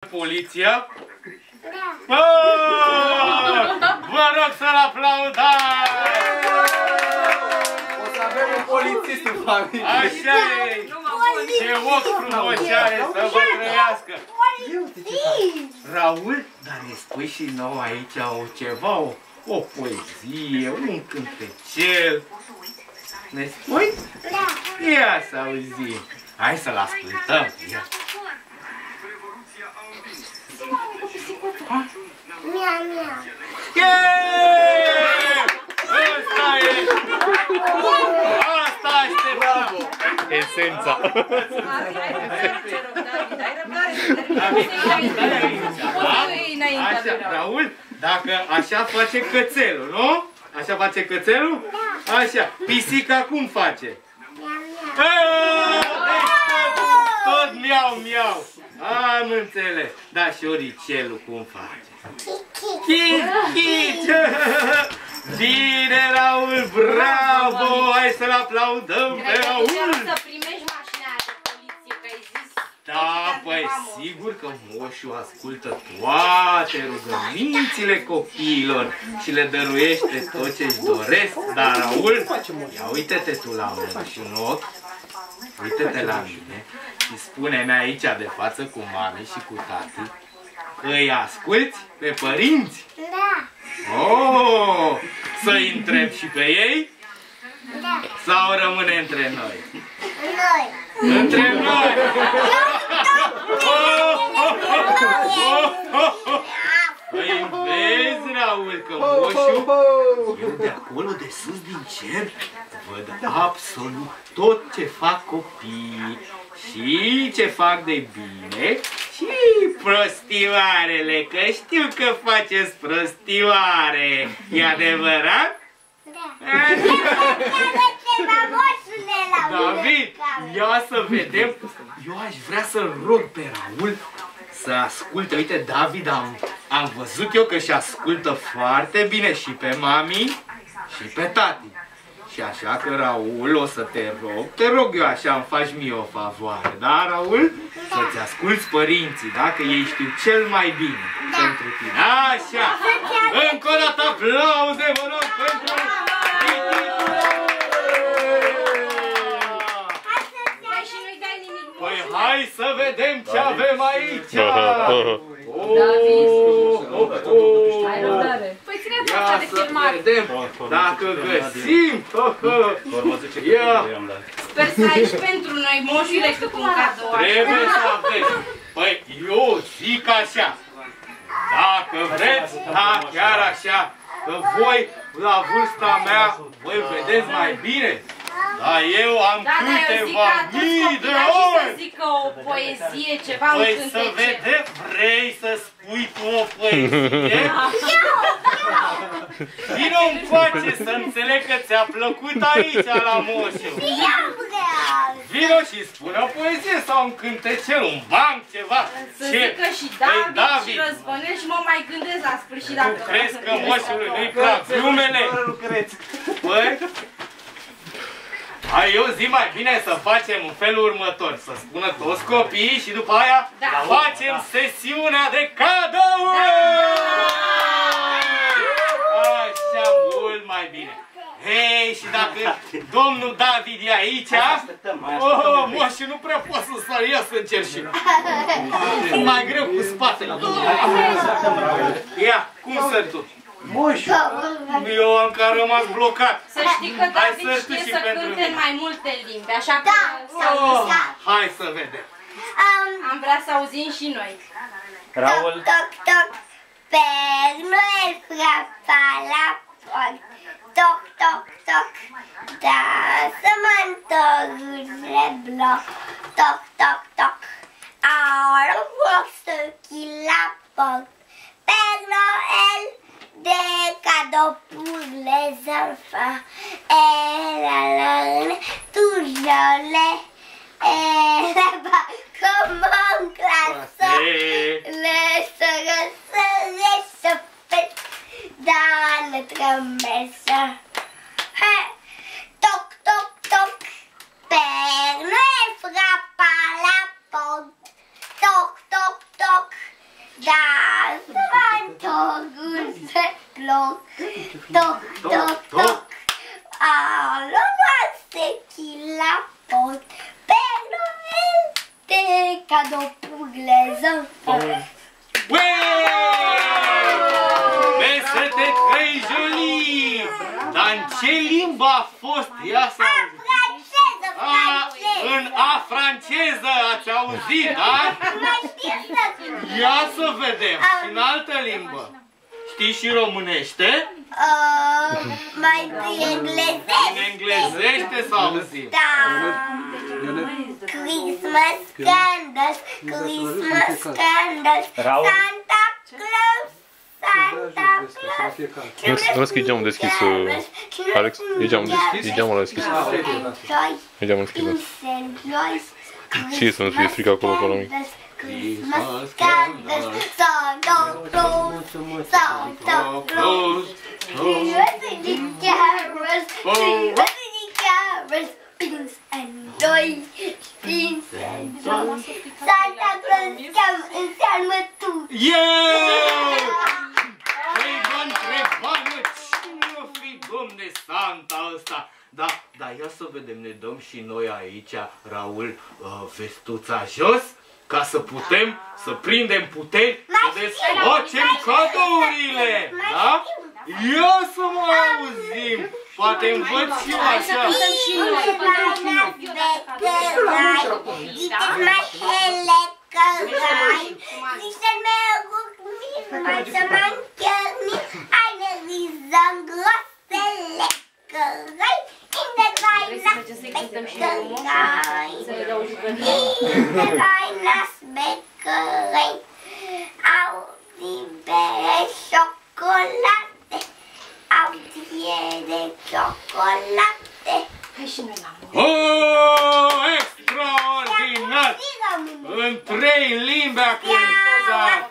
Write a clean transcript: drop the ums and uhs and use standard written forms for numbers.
Poliția? Da! Vă rog să-l aplaudați! O să avem un polițist în familie. Așa e! Ce ochi frumoși are, să vă trăiască! Raul, dar ne spui și nouă aici ceva, o poezie, un cântecel. Ne spui? Da! Ia să auzim! Hai să-l ascultăm! Ia. Miau, miau. Asta e! Asta așteptam! Esența! Așa, Raul, dacă așa face cățelul, nu? Așa face cățelul? Așa. Pisica cum face? Tot miau, miau. Am înțeles. Da, și oricelul cum face? Chit, chit. Bine, Raul, bravo! Hai să-l aplaudăm pe Raul! Să primești mașina de poliție, că ai zis. Da, păi sigur că moșul ascultă toate rugămințile copiilor și le dăruiește tot ce-și doresc. Dar, Raul, ia uite-te tu la mine și un ochi, uite-te la mine și spune-mi aici de față cu mami și cu tati, îi asculți pe părinți? Da. Oh, să-i întreb și pe ei? Da. Sau rămâne între noi? Noi. Între noi! Păi vezi, Raul, că moșul, eu de acolo, de sus, din cer, văd absolut tot ce fac copiii și ce fac de bine și prostioarele, că știu că faceți prostioare. E adevărat? Da. David, ia să vedem. Eu aș vrea să-l rog pe Raul să asculte. Uite, David, am văzut eu că și ascultă foarte bine și pe mami și pe tati. Și așa că, Raul, o să te rog eu așa, îmi faci mie o favoare, da, Raul? Să-ți asculți părinții, da? Că ei știu cel mai bine pentru tine. Așa! Încă o dată aplauze, vă rog, pentru... Păi hai să vedem ce avem aici! Ai răbdare. Păi ține-te așa de filmat. Vedem dacă găsim! Ia! Sper să ai și pentru noi, moșule, cât un cadou. Trebuie să avem! Păi eu zic așa! Dacă vreți, da, chiar așa, că voi, la vârsta mea, voi vedeți mai bine. Dar eu am câteva mii de ori! Să zică o poezie, ceva în Păi cântece. să vedem, vrei să spui tu o poezie? Vino încoace să înțeleg că ți-a plăcut aici la moșu. Vino și spune o poezie sau un cântecel, un banc, ceva. Să zică și David, David și Răzbănel și mă mai gândesc la sfârșit dacă... Tu crezi că moșului nu-i plac glumele? Păi? Hai, eu zi mai bine să facem în felul următor, să spună toți copiii și după aia facem sesiunea de cadouri! Așa, mult mai bine. Hei, și dacă domnul David e aici, moșii nu prea pot să sar, ia să încerci. Mai greu cu spatele. Ia, cum sări tu? Eu am că am rămas blocat. Să știi că David știe să cânte în mai multe limbi, așa că hai să vedem. am vrea să auzim și noi. Toc, toc, toc, Père Noël frappa la porte. Toc, toc, toc, dansă mantorurile blanc. Toc, toc, toc, alors ceux qui l'apportent. Père Noël, des cadeaux pour les enfants. Et la laine tout jolie. Et là-bas, comme un glaçon, le soleil se réchauffe dans notre maison. Hey, toc, toc, toc, Père Noël frappe à la porte. Toc, toc, toc, Da, să mă întorc să ploc. Toc, toc, toc. Alo, noastră, la pot. Pe Noel te cadou pugleză. Vesete trei Jolie! Dar în ce limbă a fost ea să... Franceză, franceză. În franceză, ați auzit, da? Mai știu să spun. Ia să vedem, și în altă limbă. Știi și românește? Mai englezește. În englezește să auzim. Da. Christmas candles, Christmas candles. Santa Claus, Santa Claus. Las că e geamul deschis, Alex. E geamul deschis. E geamul deschis. Și să nu fie frică acolo pe nimic. Christmas candles, Santa Claus, Santa Claus. The carols, the carols, pins and toys, pins and toys. Santa Claus înseamnă tu. Yeah! Păi vă întrebam, mă, cine o fi, domne, Santa ăsta? Da, ia să vedem, ne dăm și noi aici, Raul, vestuța jos, ca să putem să prindem puteri, să desfacem cadourile, da? Ia să mă auzim, poate învăț și eu așa. Chocolate, autie de chocolate. Hai și noi la mult. Oh, extraordinar! În 3 limbi a cântat!